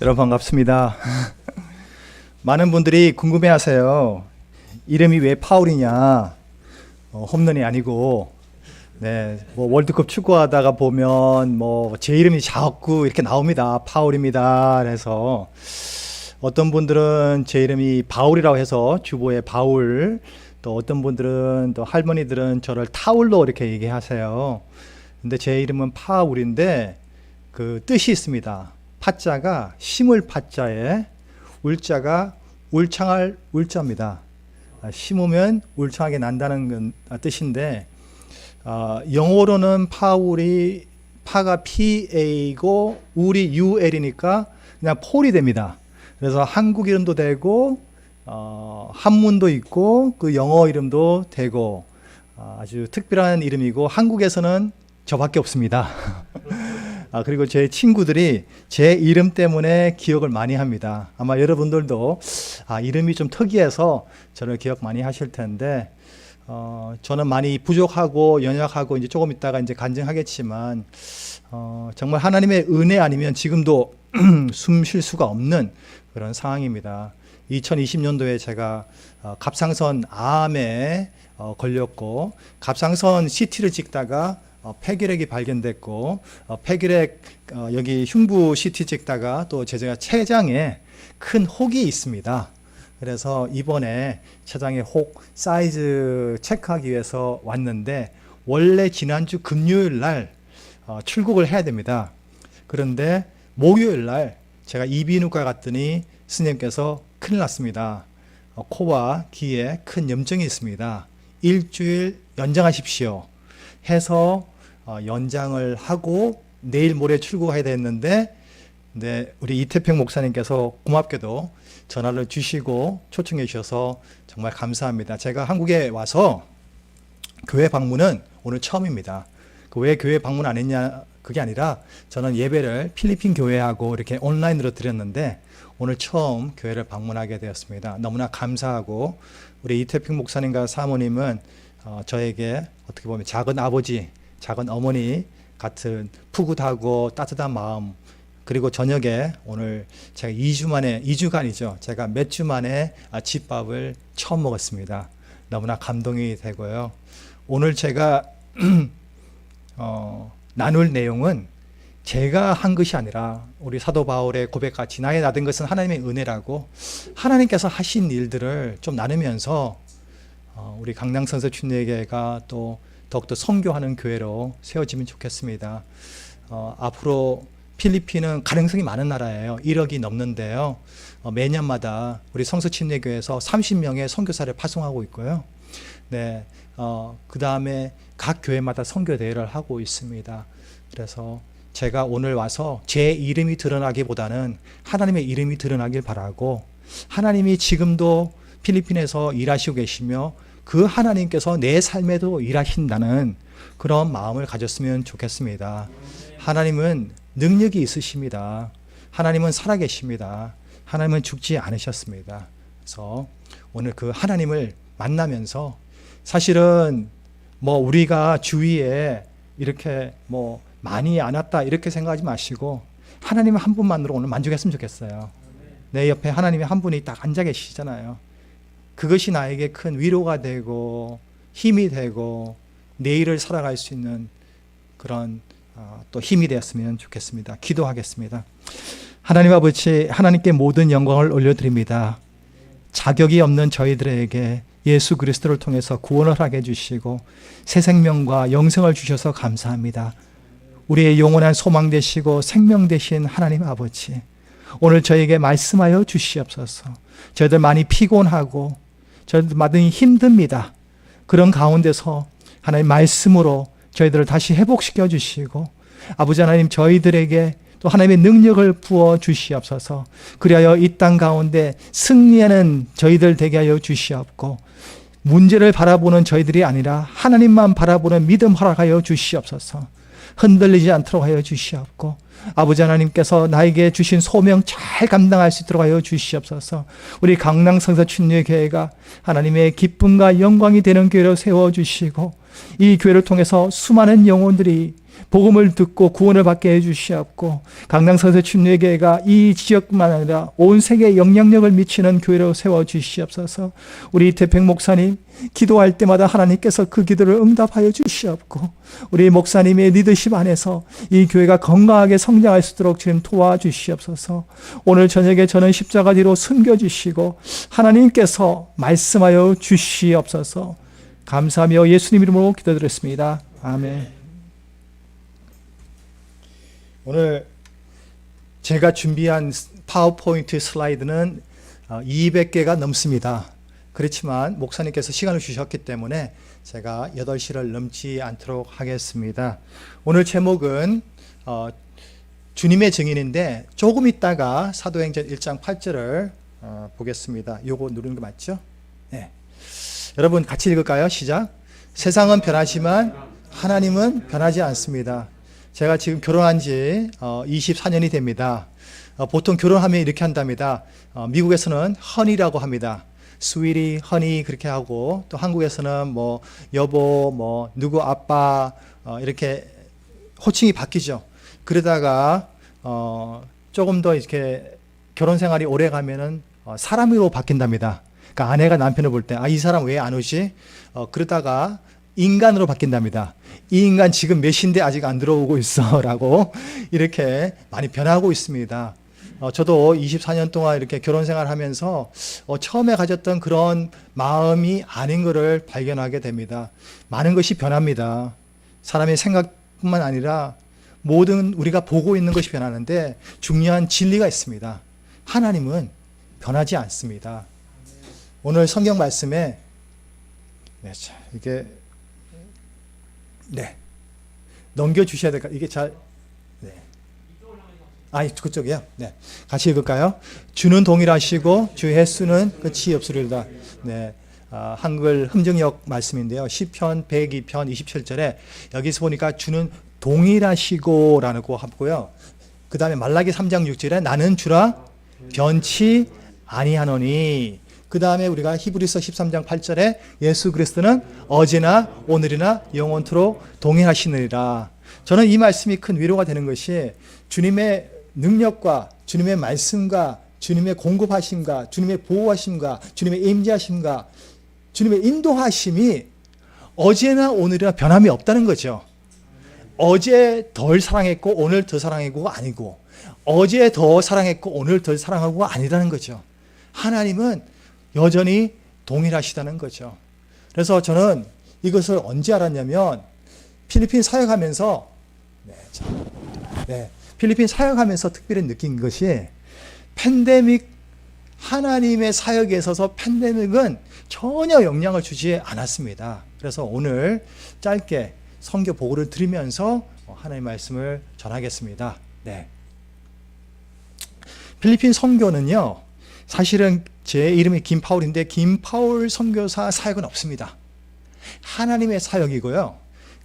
여러분 반갑습니다. 많은 분들이 궁금해하세요. 이름이 왜 파울이냐? 홈런이 아니고, 뭐 월드컵 축구하다가 보면 뭐 제 이름이 자꾸 이렇게 나옵니다. 파울입니다. 그래서 어떤 분들은 제 이름이 바울이라고 해서 주보에 바울, 또 어떤 분들은 또 할머니들은 저를 타울로 이렇게 얘기하세요. 근데 제 이름은 파울인데 그 뜻이 있습니다. 파자가 심을 파자에 울자가 울창할 울자입니다. 심으면 울창하게 난다는 뜻인데 영어로는 파울이 파가 PA고 울이 UL이니까 그냥 폴이 됩니다. 그래서 한국 이름도 되고 한문도 있고 그 영어 이름도 되고 아주 특별한 이름이고 한국에서는 저밖에 없습니다. 그리고 제 친구들이 제 이름 때문에 기억을 많이 합니다. 아마 여러분들도 이름이 좀 특이해서 저를 기억 많이 하실 텐데 저는 많이 부족하고 연약하고 이제 조금 있다가 이제 간증하겠지만 정말 하나님의 은혜 아니면 지금도 숨 쉴 수가 없는 그런 상황입니다. 2020년도에 제가 갑상선 암에 걸렸고 갑상선 CT를 찍다가 폐결핵이 발견됐고 폐결핵 여기 흉부 CT 찍다가 또 제가 췌장에 큰 혹이 있습니다. 그래서 이번에 췌장의 혹 사이즈 체크하기 위해서 왔는데 원래 지난주 금요일 날 출국을 해야 됩니다. 그런데 목요일 날 제가 이비인후과 갔더니 스님께서 큰일 났습니다. 코와 귀에 큰 염증이 있습니다. 일주일 연장하십시오 해서 연장을 하고 내일 모레 출국해야 됐는데 우리 이태평 목사님께서 고맙게도 전화를 주시고 초청해 주셔서 정말 감사합니다. 제가 한국에 와서 교회 방문은 오늘 처음입니다. 왜 교회 방문 안 했냐 그게 아니라 저는 예배를 필리핀 교회하고 이렇게 온라인으로 드렸는데 오늘 처음 교회를 방문하게 되었습니다. 너무나 감사하고 우리 이태평 목사님과 사모님은 저에게 어떻게 보면 작은 아버지, 작은 어머니 같은 푸근하고 따뜻한 마음 그리고 저녁에 오늘 제가 2주가 아니죠. 제가 몇 주 만에 집밥을 처음 먹었습니다. 너무나 감동이 되고요. 오늘 제가 나눌 내용은 제가 한 것이 아니라 우리 사도 바울의 고백같이 나의 나된 것은 하나님의 은혜라고 하나님께서 하신 일들을 좀 나누면서 우리 강낭선서 춘례교회가 또 더욱더 선교하는 교회로 세워지면 좋겠습니다. 앞으로 필리핀은 가능성이 많은 나라예요. 1억이 넘는데요. 매년마다 우리 성서침례교회에서 30명의 선교사를 파송하고 있고요. 그 다음에 각 교회마다 선교 대회를 하고 있습니다. 그래서 제가 오늘 와서 제 이름이 드러나기보다는 하나님의 이름이 드러나길 바라고 하나님이 지금도 필리핀에서 일하시고 계시며 그 하나님께서 내 삶에도 일하신다는 그런 마음을 가졌으면 좋겠습니다. 하나님은 능력이 있으십니다. 하나님은 살아계십니다. 하나님은 죽지 않으셨습니다. 그래서 오늘 그 하나님을 만나면서 사실은 뭐 우리가 주위에 이렇게 뭐 많이 안 왔다 이렇게 생각하지 마시고 하나님 한 분만으로 오늘 만족했으면 좋겠어요. 내 옆에 하나님이 한 분이 딱 앉아 계시잖아요. 그것이 나에게 큰 위로가 되고 힘이 되고 내일을 살아갈 수 있는 그런 또 힘이 되었으면 좋겠습니다. 기도하겠습니다. 하나님 아버지, 하나님께 모든 영광을 올려드립니다. 자격이 없는 저희들에게 예수 그리스도를 통해서 구원을 하게 해주시고 새 생명과 영생을 주셔서 감사합니다. 우리의 영원한 소망 되시고 생명 되신 하나님 아버지, 오늘 저에게 말씀하여 주시옵소서. 저희들 많이 피곤하고 저희들 많이 힘듭니다. 그런 가운데서 하나님 말씀으로 저희들을 다시 회복시켜 주시고 아버지 하나님 저희들에게 또 하나님의 능력을 부어 주시옵소서. 그리하여 이 땅 가운데 승리하는 저희들 되게 하여 주시옵고 문제를 바라보는 저희들이 아니라 하나님만 바라보는 믿음 허락하여 주시옵소서. 흔들리지 않도록 하여 주시옵고 아버지 하나님께서 나에게 주신 소명 잘 감당할 수 있도록 하여 주시옵소서. 우리 강낭성서 춘례교회가 하나님의 기쁨과 영광이 되는 교회로 세워주시고 이 교회를 통해서 수많은 영혼들이 복음을 듣고 구원을 받게 해주시옵고 강남선서 침례교회가 이 지역뿐만 아니라 온 세계에 영향력을 미치는 교회로 세워주시옵소서. 우리 이태평 목사님 기도할 때마다 하나님께서 그 기도를 응답하여 주시옵고 우리 목사님의 리더십 안에서 이 교회가 건강하게 성장할 수 있도록 지금 도와주시옵소서. 오늘 저녁에 저는 십자가 뒤로 숨겨주시고 하나님께서 말씀하여 주시옵소서. 감사하며 예수님 이름으로 기도드렸습니다. 아멘. 오늘 제가 준비한 파워포인트 슬라이드는 200개가 넘습니다. 그렇지만 목사님께서 시간을 주셨기 때문에 제가 8시를 넘지 않도록 하겠습니다. 오늘 제목은 주님의 증인인데 조금 있다가 사도행전 1장 8절을 보겠습니다. 요거 누르는 거 맞죠? 네. 여러분 같이 읽을까요? 시작. 세상은 변하지만 하나님은 변하지 않습니다. 제가 지금 결혼한 지 24년이 됩니다. 보통 결혼하면 이렇게 한답니다. 미국에서는 허니라고 합니다. 스위리, 허니 그렇게 하고 또 한국에서는 뭐 여보, 뭐 누구 아빠 이렇게 호칭이 바뀌죠. 그러다가 조금 더 이렇게 결혼 생활이 오래 가면은 사람으로 바뀐답니다. 그러니까 아내가 남편을 볼 때 이 사람 왜 안 오지? 그러다가 인간으로 바뀐답니다. 이 인간 지금 몇인데 아직 안 들어오고 있어 라고 이렇게 많이 변하고 있습니다. 저도 24년 동안 이렇게 결혼 생활하면서 처음에 가졌던 그런 마음이 아닌 것을 발견하게 됩니다. 많은 것이 변합니다. 사람의 생각뿐만 아니라 모든 우리가 보고 있는 것이 변하는데 중요한 진리가 있습니다. 하나님은 변하지 않습니다. 오늘 성경 말씀에 이게 넘겨주셔야 될까? 이게 잘 그쪽이요? 네. 같이 읽을까요? 주는 동일하시고 주 횟수는 끝이 없으리로다. 네. 한글 흠정역 말씀인데요. 시편 102편 27절에 여기서 보니까 주는 동일하시고 라고 하고요. 그 다음에 말라기 3장 6절에 나는 주라 변치 아니하노니. 그 다음에 우리가 히브리서 13장 8절에 예수 그리스도는 어제나 오늘이나 영원토록 동일하시느니라. 저는 이 말씀이 큰 위로가 되는 것이 주님의 능력과 주님의 말씀과 주님의 공급하심과 주님의 보호하심과 주님의 임재하심과 주님의 인도하심이 어제나 오늘이나 변함이 없다는 거죠. 어제 덜 사랑했고 오늘 더 사랑했고가 아니고 어제 더 사랑했고 오늘 덜 사랑하고가 아니라는 거죠. 하나님은 여전히 동일하시다는 거죠. 그래서 저는 이것을 언제 알았냐면 필리핀 사역하면서 필리핀 사역하면서 특별히 느낀 것이 팬데믹 하나님의 사역에 있어서 팬데믹은 전혀 영향을 주지 않았습니다. 그래서 오늘 짧게 선교 보고를 드리면서 하나님의 말씀을 전하겠습니다. 필리핀 선교는요, 사실은 제 이름이 김파울인데 김파울 선교사 사역은 없습니다. 하나님의 사역이고요.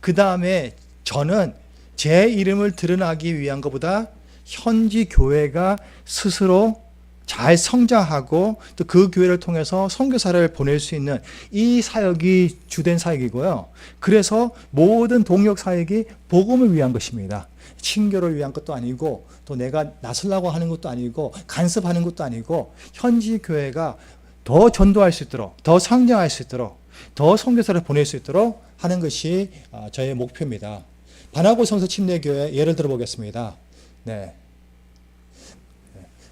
그 다음에 저는 제 이름을 드러나기 위한 것보다 현지 교회가 스스로 잘 성장하고 또 그 교회를 통해서 선교사를 보낼 수 있는 이 사역이 주된 사역이고요. 그래서 모든 동역 사역이 복음을 위한 것입니다. 친교를 위한 것도 아니고 또 내가 나서려고 하는 것도 아니고 간섭하는 것도 아니고 현지 교회가 더 전도할 수 있도록 더 성장할 수 있도록 더 선교사를 보낼 수 있도록 하는 것이 저의 목표입니다. 반하고 성서 침례교회 예를 들어 보겠습니다.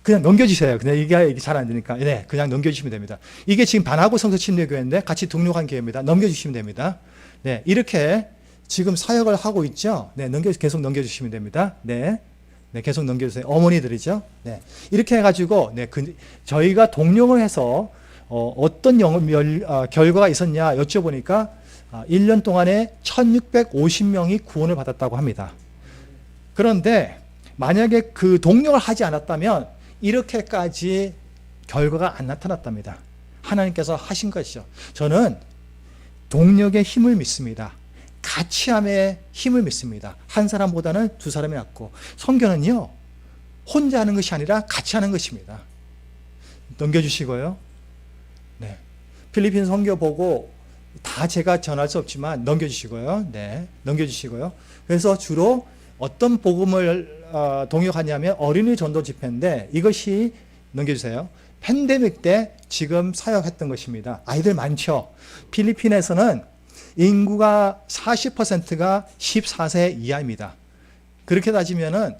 그냥 넘겨주세요. 그냥 이게 잘 안 되니까. 그냥 넘겨주시면 됩니다. 이게 지금 반하고 성서 침례교회인데 같이 등록한 교회입니다. 넘겨주시면 됩니다. 이렇게 지금 사역을 하고 있죠. 계속 넘겨주시면 됩니다. 계속 넘겨주세요. 어머니들이죠. 이렇게 해가지고 저희가 동력을 해서 어떤 결과가 있었냐 여쭤보니까 1년 동안에 1650명이 구원을 받았다고 합니다. 그런데 만약에 그 동력을 하지 않았다면 이렇게까지 결과가 안 나타났답니다. 하나님께서 하신 것이죠. 저는 동력의 힘을 믿습니다. 같이함의 힘을 믿습니다. 한 사람보다는 두 사람이 낫고 선교는요 혼자 하는 것이 아니라 같이 하는 것입니다. 넘겨주시고요. 필리핀 선교 보고 다 제가 전할 수 없지만 넘겨주시고요. 네, 넘겨주시고요. 그래서 주로 어떤 복음을 동역하냐면 어린이 전도 집회인데 이것이 넘겨주세요. 팬데믹 때 지금 사역했던 것입니다. 아이들 많죠. 필리핀에서는 인구가 40%가 14세 이하입니다. 그렇게 따지면은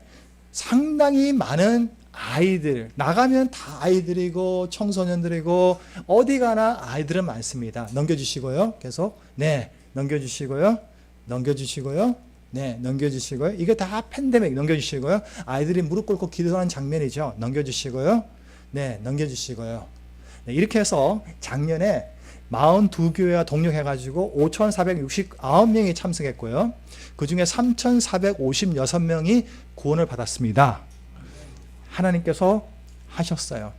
상당히 많은 아이들, 나가면 다 아이들이고 청소년들이고 어디 가나 아이들은 많습니다. 넘겨주시고요. 계속. 네, 넘겨주시고요. 넘겨주시고요. 네, 넘겨주시고요. 이게 다 팬데믹. 넘겨주시고요. 아이들이 무릎 꿇고 기도하는 장면이죠. 넘겨주시고요. 네, 넘겨주시고요. 네, 이렇게 해서 작년에 42교회와 동력해가지고 5,469명이 참석했고요. 그 중에 3,456명이 구원을 받았습니다. 하나님께서 하셨어요.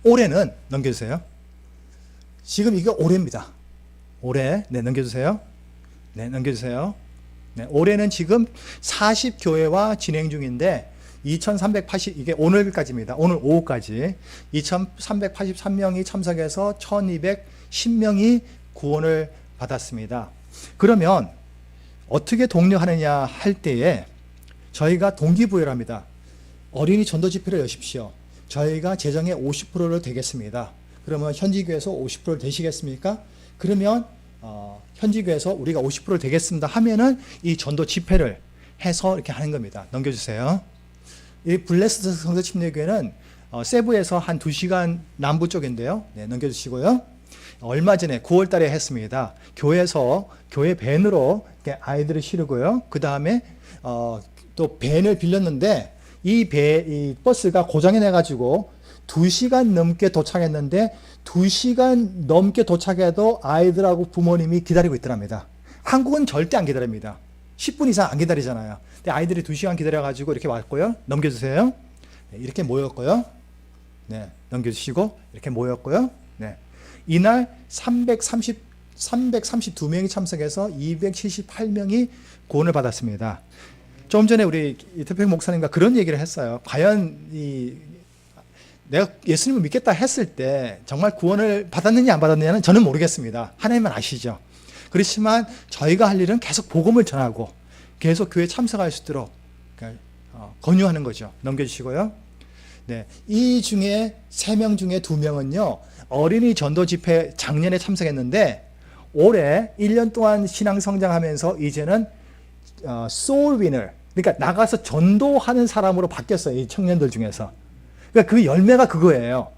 올해는 넘겨주세요. 지금 이게 올해입니다. 올해. 네, 넘겨주세요. 네, 넘겨주세요. 네, 올해는 지금 40교회와 진행 중인데 2380, 이게 오늘까지입니다. 오늘 오후까지 2383명이 참석해서 1210명이 구원을 받았습니다. 그러면 어떻게 독려하느냐 할 때에 저희가 동기부여를 합니다. 어린이 전도 집회를 여십시오. 저희가 재정의 50%를 되겠습니다. 그러면 현지교회에서 50% 되시겠습니까? 그러면 현지교회에서 우리가 50% 되겠습니다 하면은 이 전도 집회를 해서 이렇게 하는 겁니다. 넘겨주세요. 이 블레스드 성서 침례교회는 세부에서 한 2시간 남부 쪽인데요. 네, 넘겨주시고요. 얼마 전에 9월 달에 했습니다. 교회에서 교회 밴으로 아이들을 실으고요. 그 다음에 또 밴을 빌렸는데 이 버스가 고장이 나가지고 2시간 넘게 도착했는데 2시간 넘게 도착해도 아이들하고 부모님이 기다리고 있더랍니다. 한국은 절대 안 기다립니다. 10분 이상 안 기다리잖아요. 근데 아이들이 2시간 기다려가지고 이렇게 왔고요. 넘겨주세요. 네, 이렇게 모였고요. 네, 넘겨주시고 이렇게 모였고요. 네, 이날 332명이 참석해서 278명이 구원을 받았습니다. 좀 전에 우리 이태평 목사님과 그런 얘기를 했어요. 과연 내가 예수님을 믿겠다 했을 때 정말 구원을 받았느냐 안 받았느냐는 저는 모르겠습니다. 하나님만 아시죠. 그렇지만 저희가 할 일은 계속 복음을 전하고 계속 교회에 참석할 수 있도록 권유하는 거죠. 넘겨주시고요. 네, 이 중에 3명 중에 2명은요 어린이 전도 집회 작년에 참석했는데 올해 1년 동안 신앙 성장하면서 이제는 소울 위너, 그러니까 나가서 전도하는 사람으로 바뀌었어요. 이 청년들 중에서. 그러니까 그 열매가 그거예요.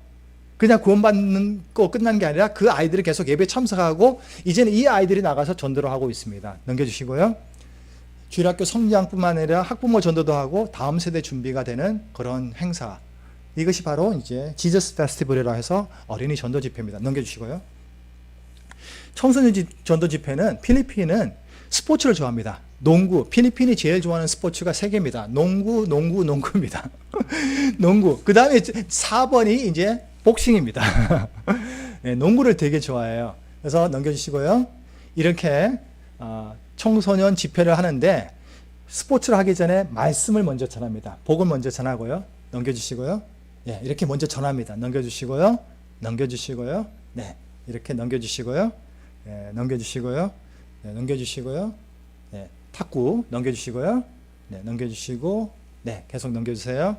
그냥 구원받는 거 끝난 게 아니라 그 아이들이 계속 예배 참석하고 이제는 이 아이들이 나가서 전도를 하고 있습니다. 넘겨주시고요. 주일학교 성장뿐만 아니라 학부모 전도도 하고 다음 세대 준비가 되는 그런 행사. 이것이 바로 이제 지저스 페스티벌이라 해서 어린이 전도 집회입니다. 넘겨주시고요. 청소년 전도 집회는 필리핀은 스포츠를 좋아합니다. 농구. 필리핀이 제일 좋아하는 스포츠가 3개입니다. 농구입니다. 농구. 그 다음에 4번이 이제 복싱입니다. 네, 농구를 되게 좋아해요. 그래서 넘겨주시고요. 이렇게 청소년 집회를 하는데 스포츠를 하기 전에 말씀을 먼저 전합니다. 복을 먼저 전하고요. 넘겨주시고요. 네, 이렇게 먼저 전합니다. 넘겨주시고요. 넘겨주시고요. 네, 이렇게 넘겨주시고요. 네, 넘겨주시고요. 네, 넘겨주시고요. 네, 탁구 넘겨주시고요. 네, 넘겨주시고, 네, 계속 넘겨주세요.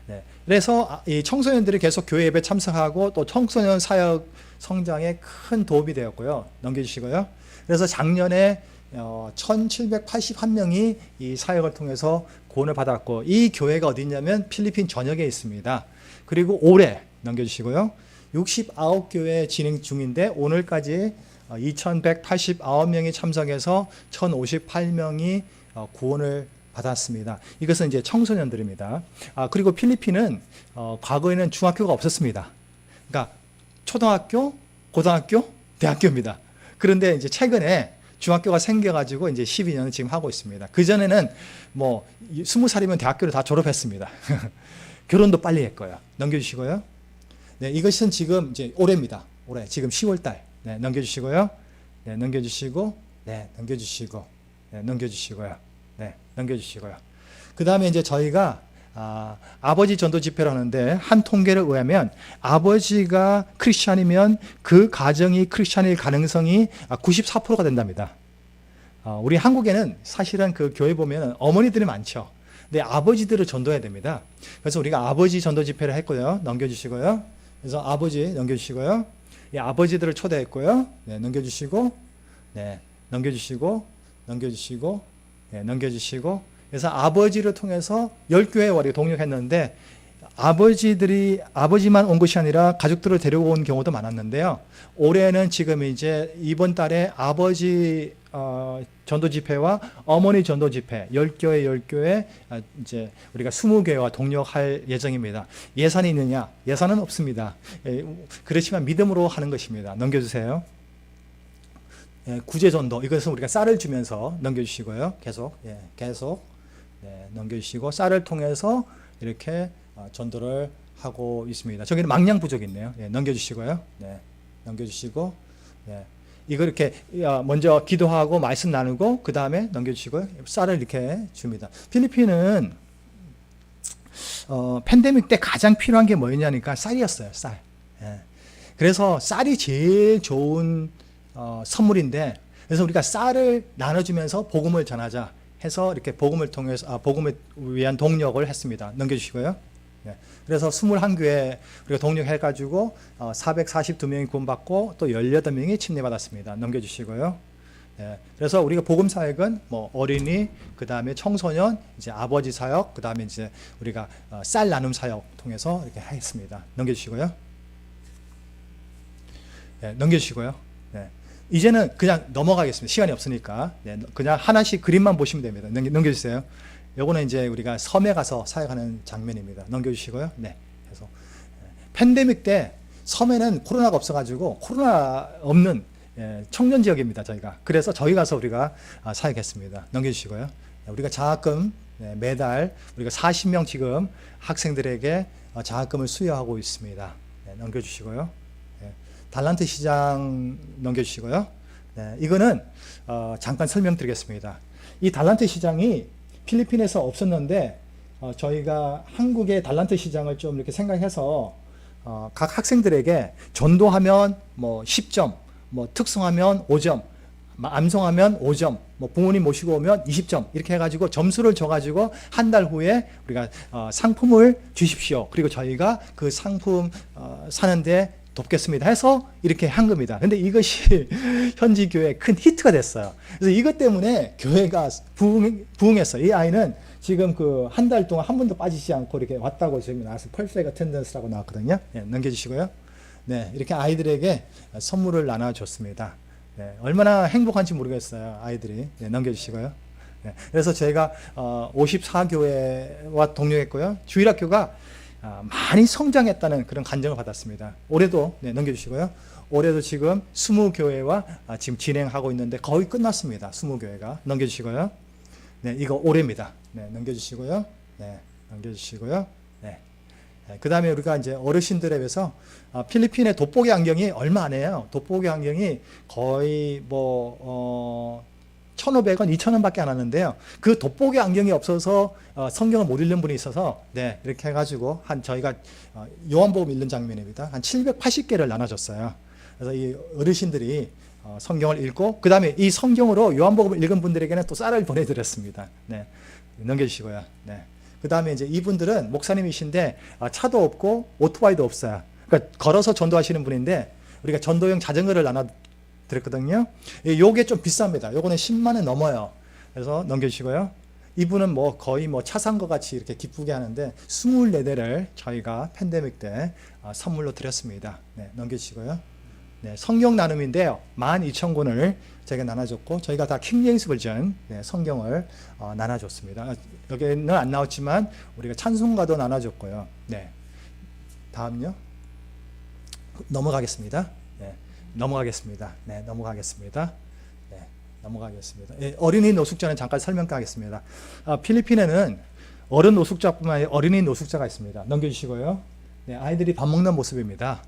네, 그래서 이 청소년들이 계속 교회 예배 참석하고 또 청소년 사역 성장에 큰 도움이 되었고요. 넘겨주시고요. 그래서 작년에 1781명이 이 사역을 통해서 구원을 받았고 이 교회가 어디 있냐면 필리핀 전역에 있습니다. 그리고 올해 넘겨주시고요. 69교회 진행 중인데 오늘까지 2189명이 참석해서 1058명이 구원을 받았습니다. 이것은 이제 청소년들입니다. 그리고 필리핀은 과거에는 중학교가 없었습니다. 그러니까 초등학교, 고등학교, 대학교입니다. 그런데 이제 최근에 중학교가 생겨가지고 이제 12년을 지금 하고 있습니다. 그전에는 뭐 20살이면 대학교를 다 졸업했습니다. 결혼도 빨리 했고요. 넘겨주시고요. 네, 이것은 지금 이제 올해입니다. 올해 지금 10월달. 네, 넘겨주시고요. 네, 넘겨주시고, 네, 넘겨주시고, 네, 넘겨주시고요. 네, 넘겨주시고요. 그 다음에 이제 저희가 아버지 전도 집회를 하는데 한 통계를 의하면 아버지가 크리스찬이면 그 가정이 크리스찬일 가능성이 94%가 된답니다. 우리 한국에는 사실은 그 교회 보면 어머니들이 많죠. 근데 아버지들을 전도해야 됩니다. 그래서 우리가 아버지 전도 집회를 했고요. 넘겨주시고요. 그래서 아버지 넘겨주시고요. 이 아버지들을 초대했고요. 네, 넘겨주시고, 네, 넘겨주시고, 넘겨주시고, 네, 넘겨주시고. 그래서 아버지를 통해서 10교회 우리가 동력했는데 아버지만 온 것이 아니라 가족들을 데려온 경우도 많았는데요. 올해는 지금 이제 이번 달에 아버지 전도 집회와 어머니 전도 집회 10교회 이제 우리가 20교회와 동력할 예정입니다. 예산이 있느냐? 예산은 없습니다. 그렇지만 믿음으로 하는 것입니다. 넘겨주세요. 구제 전도, 이것은 우리가 쌀을 주면서 넘겨주시고요. 계속 넘겨주시고 쌀을 통해서 이렇게 전도를 하고 있습니다. 저기는 망량 부족이 있네요. 넘겨주시고요. 넘겨주시고, 이거 이렇게 먼저 기도하고 말씀 나누고 그 다음에 넘겨주시고요. 쌀을 이렇게 줍니다. 필리핀은 팬데믹 때 가장 필요한 게 뭐였냐니까 쌀이었어요. 쌀. 그래서 쌀이 제일 좋은 선물인데, 그래서 우리가 쌀을 나눠주면서 복음을 전하자 해서 이렇게 복음을 통해서 복음을 위한 동력을 했습니다. 넘겨주시고요. 그래서 21교회 우리가 동력해가지고 442명이 구원받고 또 18명이 침례받았습니다. 넘겨주시고요. 그래서 우리가 복음 사역은 뭐 어린이, 그 다음에 청소년, 이제 아버지 사역, 그 다음에 이제 우리가 쌀 나눔 사역 통해서 이렇게 하겠습니다. 넘겨주시고요. 넘겨주시고요. 이제는 그냥 넘어가겠습니다. 시간이 없으니까. 그냥 하나씩 그림만 보시면 됩니다. 넘겨주세요. 요거는 이제 우리가 섬에 가서 사역하는 장면입니다. 넘겨주시고요. 그래서 팬데믹 때 섬에는 코로나가 없어가지고 코로나 없는 청년 지역입니다. 저희가. 그래서 저희 가서 우리가 사역했습니다. 넘겨주시고요. 우리가 장학금 매달 우리가 40명 지금 학생들에게 장학금을 수여하고 있습니다. 넘겨주시고요. 달란트 시장 넘겨주시고요. 이거는 잠깐 설명드리겠습니다. 이 달란트 시장이 필리핀에서 없었는데 저희가 한국의 달란트 시장을 좀 이렇게 생각해서 각 학생들에게 전도하면 뭐 10점, 뭐 특성하면 5점, 암송하면 5점, 뭐 부모님 모시고 오면 20점 이렇게 해가지고 점수를 줘가지고 한 달 후에 우리가 상품을 주십시오. 그리고 저희가 그 상품 사는데 돕겠습니다 해서 이렇게 한 겁니다. 근데 이것이 현지 교회에 큰 히트가 됐어요. 그래서 이것 때문에 교회가 부흥했어요. 이 아이는 지금 그 한 달 동안 한 번도 빠지지 않고 이렇게 왔다고 지금 나와서 펄펙트 어텐던스라고 나왔거든요. 넘겨주시고요. 이렇게 아이들에게 선물을 나눠줬습니다. 얼마나 행복한지 모르겠어요. 아이들이. 넘겨주시고요. 그래서 저희가 54교회와 동료했고요. 주일학교가 많이 성장했다는 그런 간증을 받았습니다. 올해도 넘겨주시고요. 올해도 지금 20교회와 지금 진행하고 있는데 거의 끝났습니다. 20교회가. 넘겨주시고요. 이거 올해입니다. 넘겨주시고요. 넘겨주시고요. 그 다음에 우리가 이제 어르신들에 비해서 필리핀의 돋보기 안경이 얼마 안 해요. 돋보기 안경이 거의 뭐 1,500원, 2,000원 밖에 안 하는데요. 그 돋보기 안경이 없어서 성경을 못 읽는 분이 있어서 이렇게 해가지고 저희가 요한복음 읽는 장면입니다. 한 780개를 나눠줬어요. 그래서 이 어르신들이 성경을 읽고 그 다음에 이 성경으로 요한복음을 읽은 분들에게는 또 쌀을 보내드렸습니다. 넘겨주시고요. 그 다음에 이제 이분들은 목사님이신데 차도 없고 오토바이도 없어요. 그러니까 걸어서 전도하시는 분인데 우리가 전도용 자전거를 드렸거든요. 요게 좀 비쌉니다. 요거는 10만 원 넘어요. 그래서 넘겨주시고요. 이분은 뭐 거의 뭐 차 산 것 같이 이렇게 기쁘게 하는데 24대를 저희가 팬데믹 때 선물로 드렸습니다. 넘겨주시고요. 성경 나눔인데요. 12,000권을 저희가 나눠줬고 저희가 다 킹제임스 버전 성경을 나눠줬습니다. 여기는 안 나왔지만 우리가 찬송가도 나눠줬고요. 다음요. 넘어가겠습니다. 넘어가겠습니다. 넘어가겠습니다. 어린이 노숙자는 잠깐 설명하겠습니다. 필리핀에는 어른 노숙자뿐만 아니라 어린이 노숙자가 있습니다. 넘겨주시고요. 아이들이 밥 먹는 모습입니다.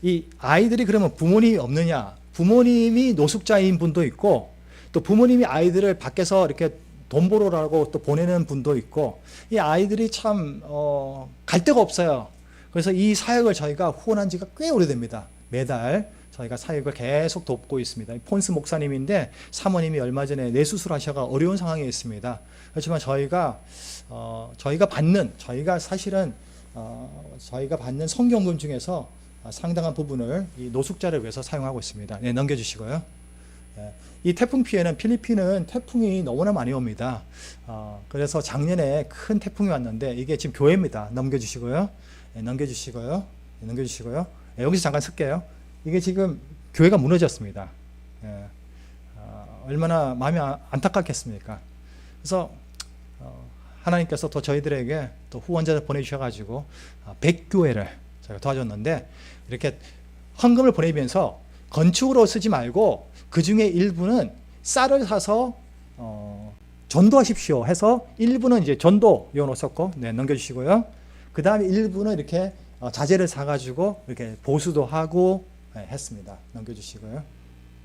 이 아이들이 그러면 부모님이 없느냐? 부모님이 노숙자인 분도 있고 또 부모님이 아이들을 밖에서 이렇게 돈 벌어라고 또 보내는 분도 있고, 이 아이들이 참 갈 데가 없어요. 그래서 이 사역을 저희가 후원한 지가 꽤 오래됩니다. 매달 저희가 사역을 계속 돕고 있습니다. 폰스 목사님인데 사모님이 얼마 전에 뇌수술하셔가 어려운 상황에 있습니다. 그렇지만 저희가 사실은 저희가 받는 성경금 중에서 상당한 부분을 이 노숙자를 위해서 사용하고 있습니다. 네, 넘겨주시고요. 네, 이 태풍 피해는 필리핀은 태풍이 너무나 많이 옵니다. 그래서 작년에 큰 태풍이 왔는데 이게 지금 교회입니다. 넘겨주시고요. 네, 넘겨주시고요. 네, 넘겨주시고요. 네, 여기서 잠깐 쓸게요. 이게 지금 교회가 무너졌습니다. 네, 얼마나 마음이 안타깝겠습니까? 그래서 하나님께서 또 저희들에게 또 후원자를 보내주셔가지고 100교회를 제가 도와줬는데, 이렇게 헌금을 보내면서 건축으로 쓰지 말고 그 중에 일부는 쌀을 사서 전도하십시오 해서 일부는 이제 전도용으로 썼고, 네, 넘겨주시고요. 그 다음에 일부는 이렇게 자재를 사가지고 이렇게 보수도 하고, 네, 했습니다. 넘겨주시고요.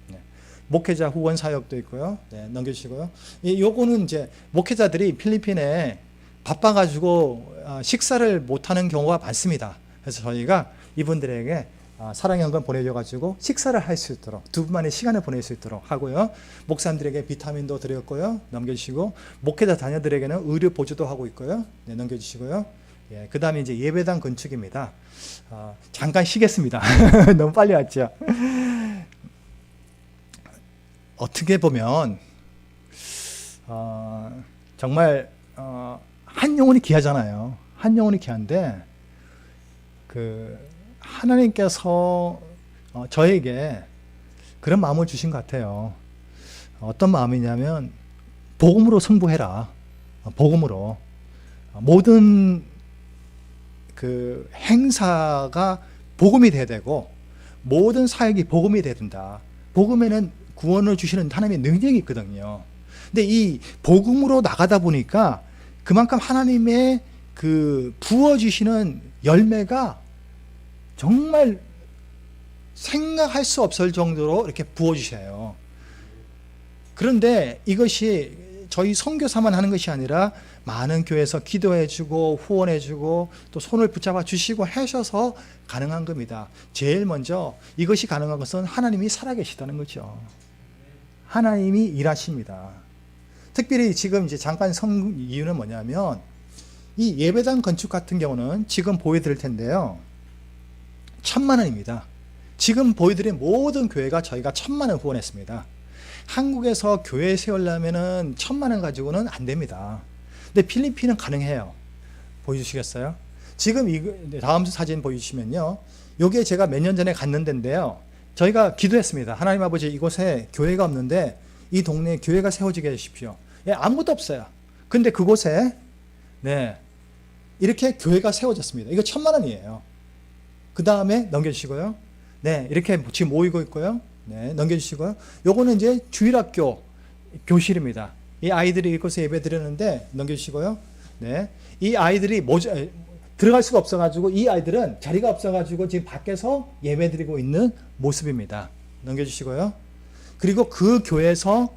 네. 목회자 후원 사역도 있고요. 네, 넘겨주시고요. 요거는 이제 목회자들이 필리핀에 바빠가지고 식사를 못하는 경우가 많습니다. 그래서 저희가 이분들에게 사랑의 헌금 보내줘가지고 식사를 할 수 있도록, 두 분만의 시간을 보낼 수 있도록 하고요. 목사님들에게 비타민도 드렸고요. 넘겨주시고, 목회자 자녀들에게는 의료 보조도 하고 있고요. 네, 넘겨주시고요. 예, 그 다음에 이제 예배당 건축입니다. 잠깐 쉬겠습니다. 너무 빨리 왔죠. 어떻게 보면 정말 한 영혼이 귀하잖아요. 한 영혼이 귀한데, 하나님께서 저에게 그런 마음을 주신 것 같아요. 어떤 마음이냐면, 복음으로 승부해라. 복음으로 모든 그 행사가 복음이 돼야 되고, 모든 사역이 복음이 돼야 된다. 복음에는 구원을 주시는 하나님의 능력이 있거든요. 근데 이 복음으로 나가다 보니까 그만큼 하나님의 그 부어주시는 열매가 정말 생각할 수 없을 정도로 이렇게 부어주셔요. 그런데 이것이 저희 선교사만 하는 것이 아니라 많은 교회에서 기도해주고 후원해주고 또 손을 붙잡아 주시고 하셔서 가능한 겁니다. 제일 먼저 이것이 가능한 것은 하나님이 살아계시다는 거죠. 하나님이 일하십니다. 특별히 지금 이제 잠깐 선 이유는 뭐냐면, 이 예배당 건축 같은 경우는 지금 보여드릴 텐데요, 1,000만 원입니다. 지금 보여드린 모든 교회가 저희가 1,000만 원 후원했습니다. 한국에서 교회 세우려면은 1,000만 원 가지고는 안 됩니다. 근데 필리핀은 가능해요. 보여주시겠어요? 지금 다음 사진 보여주시면요, 요게 제가 몇 년 전에 갔는 데인데요, 저희가 기도했습니다. 하나님 아버지, 이곳에 교회가 없는데 이 동네에 교회가 세워지게 해주십시오. 예, 아무것도 없어요. 근데 그곳에 네, 이렇게 교회가 세워졌습니다. 이거 1,000만 원이에요. 그 다음에 넘겨주시고요. 네, 이렇게 지금 모이고 있고요. 네, 넘겨주시고요. 요거는 이제 주일학교 교실입니다. 이 아이들이 이곳에 예배 드리는데, 넘겨주시고요. 네, 이 아이들이 들어갈 수가 없어가지고, 이 아이들은 자리가 없어가지고 지금 밖에서 예배 드리고 있는 모습입니다. 넘겨주시고요. 그리고 그 교회에서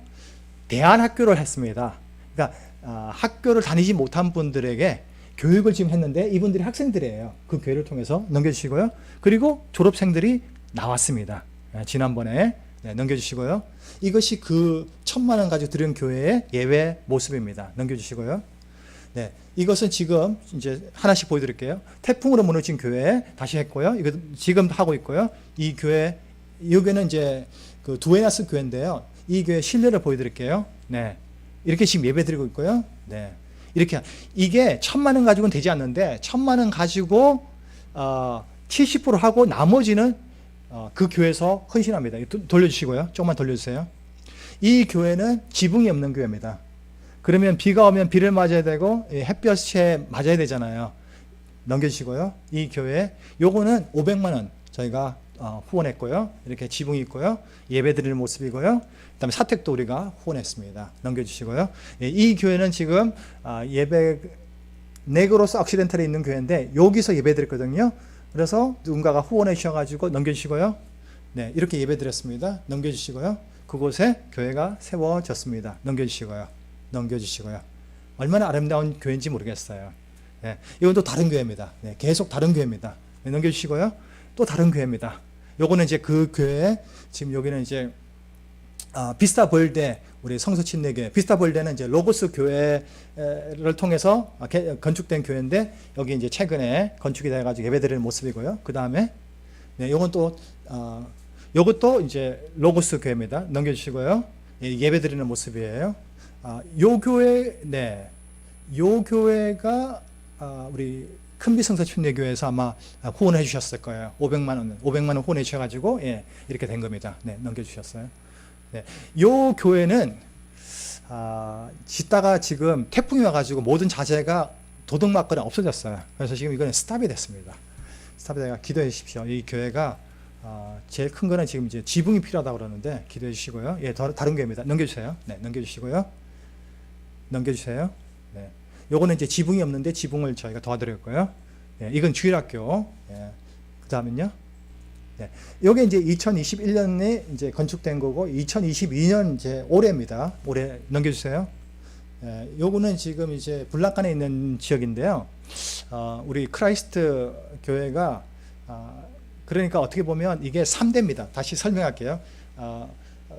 대안학교를 했습니다. 그러니까 학교를 다니지 못한 분들에게 교육을 지금 했는데, 이분들이 학생들이에요. 그 교회를 통해서. 넘겨주시고요. 그리고 졸업생들이 나왔습니다. 지난번에. 네, 넘겨주시고요. 이것이 그 1,000만 원 가지고 드린 교회의 예외 모습입니다. 넘겨주시고요. 네, 이것은 지금 이제 하나씩 보여드릴게요. 태풍으로 무너진 교회 다시 했고요. 이거 지금 하고 있고요. 이 교회, 여기는 이제 그 두에나스 교회인데요. 이 교회 실내를 보여드릴게요. 네, 이렇게 지금 예배 드리고 있고요. 네, 이렇게 이게 1,000만 원 가지고는 되지 않는데, 1,000만 원 가지고 70% 하고 나머지는 그 교회에서 헌신합니다. 돌려주시고요. 조금만 돌려주세요. 이 교회는 지붕이 없는 교회입니다. 그러면 비가 오면 비를 맞아야 되고 햇볕에 맞아야 되잖아요. 넘겨주시고요. 이 교회, 요거는 500만 원 저희가 후원했고요. 이렇게 지붕이 있고요. 예배 드리는 모습이고요. 그 다음에 사택도 우리가 후원했습니다. 넘겨주시고요. 이 교회는 지금 예배 네그로스 occidental에 있는 교회인데, 여기서 예배 드렸거든요. 그래서 누군가가 후원해 주셔가지고 넘겨주시고요. 네, 이렇게 예배 드렸습니다. 넘겨주시고요. 그곳에 교회가 세워졌습니다. 넘겨주시고요. 넘겨주시고요. 얼마나 아름다운 교회인지 모르겠어요. 네, 이건 또 다른 교회입니다. 네, 계속 다른 교회입니다. 네, 넘겨주시고요. 또 다른 교회입니다. 요거는 이제 그 교회, 지금 여기는 이제 비스타 볼데, 우리 성서 침례교회, 비스타 볼데는 이제 로고스 교회를 통해서 건축된 교회인데, 여기 이제 최근에 건축이 돼가지고 예배드리는 모습이고요. 그 다음에, 네, 요건 또, 요것도 이제 로고스 교회입니다. 넘겨주시고요. 예배드리는 모습이에요. 요 교회, 네, 요 교회가, 우리 큰비 성서 침례교회에서 아마 후원해 주셨을 거예요. 500만 원 후원해 주셔가지고, 예, 이렇게 된 겁니다. 네, 넘겨주셨어요. 네, 요 교회는 짓다가 지금 태풍이 와가지고 모든 자재가 도둑맞거나 없어졌어요. 그래서 지금 이거는 스탑이 됐습니다. 스탑이 돼가 기도해 주십시오. 이 교회가 제일 큰 거는 지금 이제 지붕이 필요하다고 그러는데 기도해 주시고요. 예, 다른 교회입니다. 넘겨주세요. 네, 넘겨주시고요. 넘겨주세요. 네, 요거는 이제 지붕이 없는데 지붕을 저희가 도와드릴 거예요. 예, 이건 주일학교. 예, 그 다음은요. 네, 요게 이제 2021년에 이제 건축된 거고 2022년 이제 올해입니다. 올해 넘겨주세요. 예, 요거는 지금 이제 불락간에 있는 지역인데요. 우리 크라이스트 교회가 그러니까 어떻게 보면 이게 3대입니다. 다시 설명할게요.